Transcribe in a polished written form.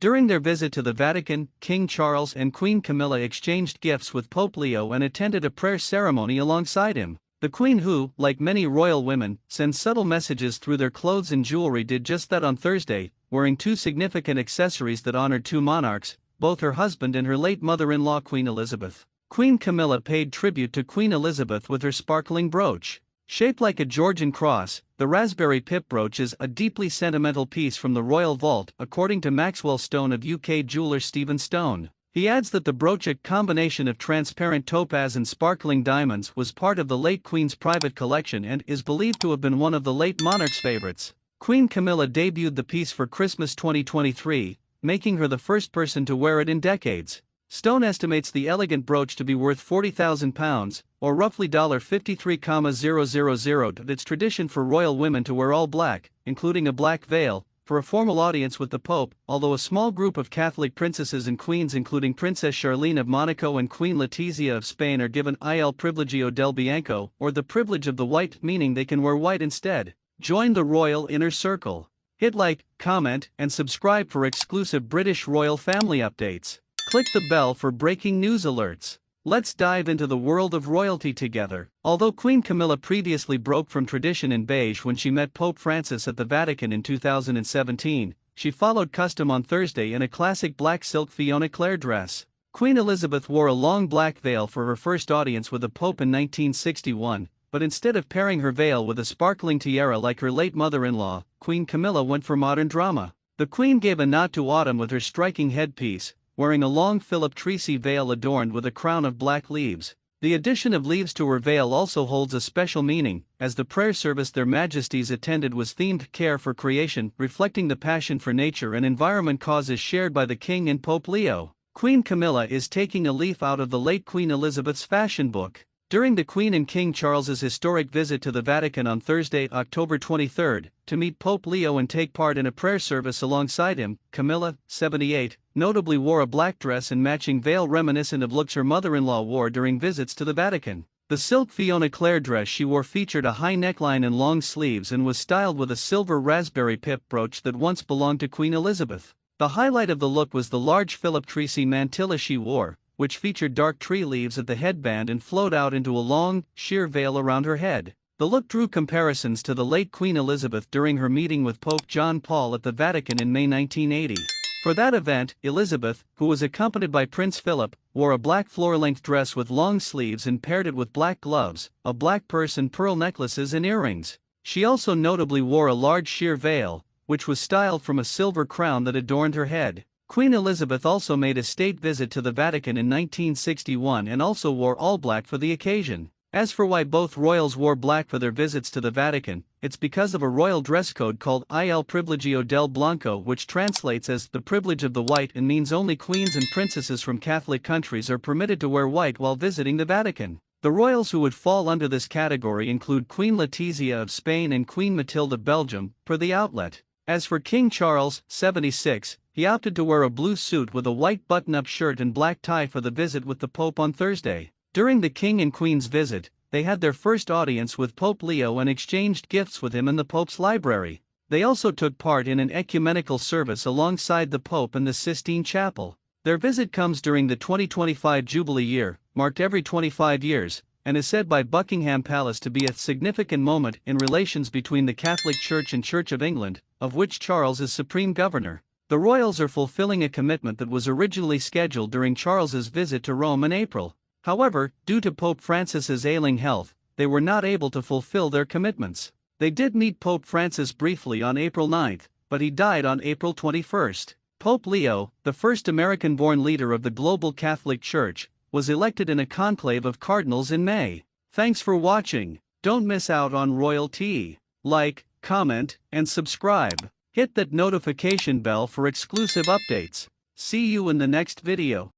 During their visit to the Vatican, King Charles and Queen Camilla exchanged gifts with Pope Leo and attended a prayer ceremony alongside him. The Queen, who, like many royal women, sends subtle messages through their clothes and jewelry, did just that on Thursday, wearing two significant accessories that honored two monarchs, both her husband and her late mother-in-law Queen Elizabeth. Queen Camilla paid tribute to Queen Elizabeth with her sparkling brooch. Shaped like a Georgian cross, the Raspberry Pip brooch is a deeply sentimental piece from the royal vault, according to Maxwell Stone of U.K. jeweler Stephen Stone. He adds that the brooch, a combination of transparent topaz and sparkling diamonds, was part of the late Queen's private collection and is believed to have been one of the late monarch's favorites. Queen Camilla debuted the piece for Christmas 2023, making her the first person to wear it in decades. Stone estimates the elegant brooch to be worth £40,000, or roughly $53,000. It's tradition for royal women to wear all black, including a black veil, for a formal audience with the Pope, although a small group of Catholic princesses and queens including Princess Charlene of Monaco and Queen Letizia of Spain are given il privilegio del bianco, or the privilege of the white, meaning they can wear white instead. Join the royal inner circle. Hit like, comment, and subscribe for exclusive British royal family updates. Click the bell for breaking news alerts. Let's dive into the world of royalty together. Although Queen Camilla previously broke from tradition in beige when she met Pope Francis at the Vatican in 2017, she followed custom on Thursday in a classic black silk Fiona Clare dress. Queen Elizabeth wore a long black veil for her first audience with the Pope in 1961, but instead of pairing her veil with a sparkling tiara like her late mother-in-law, Queen Camilla went for modern drama. The Queen gave a nod to autumn with her striking headpiece, wearing a long Philip Treacy veil adorned with a crown of black leaves. The addition of leaves to her veil also holds a special meaning, as the prayer service Their Majesties attended was themed Care for Creation, reflecting the passion for nature and environment causes shared by the King and Pope Leo. Queen Camilla is taking a leaf out of the late Queen Elizabeth's fashion book. During the Queen and King Charles's historic visit to the Vatican on Thursday, October 23, to meet Pope Leo and take part in a prayer service alongside him, Camilla, 78, notably wore a black dress and matching veil reminiscent of looks her mother-in-law wore during visits to the Vatican. The silk Fiona Clare dress she wore featured a high neckline and long sleeves and was styled with a silver Raspberry Pip brooch that once belonged to Queen Elizabeth. The highlight of the look was the large Philip Treacy mantilla she wore, which featured dark tree leaves at the headband and flowed out into a long, sheer veil around her head. The look drew comparisons to the late Queen Elizabeth during her meeting with Pope John Paul at the Vatican in May 1980. For that event, Elizabeth, who was accompanied by Prince Philip, wore a black floor-length dress with long sleeves and paired it with black gloves, a black purse and pearl necklaces and earrings. She also notably wore a large sheer veil, which was styled from a silver crown that adorned her head. Queen Elizabeth also made a state visit to the Vatican in 1961 and also wore all black for the occasion. As for why both royals wore black for their visits to the Vatican, it's because of a royal dress code called il privilegio del bianco, which translates as the privilege of the white and means only queens and princesses from Catholic countries are permitted to wear white while visiting the Vatican. The royals who would fall under this category include Queen Letizia of Spain and Queen Matilda of Belgium, per the outlet. As for King Charles, 76, he opted to wear a blue suit with a white button-up shirt and black tie for the visit with the Pope on Thursday. During the King and Queen's visit, they had their first audience with Pope Leo and exchanged gifts with him in the Pope's library. They also took part in an ecumenical service alongside the Pope in the Sistine Chapel. Their visit comes during the 2025 Jubilee year, marked every 25 years, and is said by Buckingham Palace to be a significant moment in relations between the Catholic Church and Church of England, of which Charles is supreme governor. The royals are fulfilling a commitment that was originally scheduled during Charles's visit to Rome in April. However, due to Pope Francis's ailing health, they were not able to fulfill their commitments. They did meet Pope Francis briefly on April 9, but he died on April 21. Pope Leo, the first American-born leader of the global Catholic Church, was elected in a conclave of cardinals in May. Thanks for watching. Don't miss out on royalty. Like, comment, and subscribe. Hit that notification bell for exclusive updates. See you in the next video.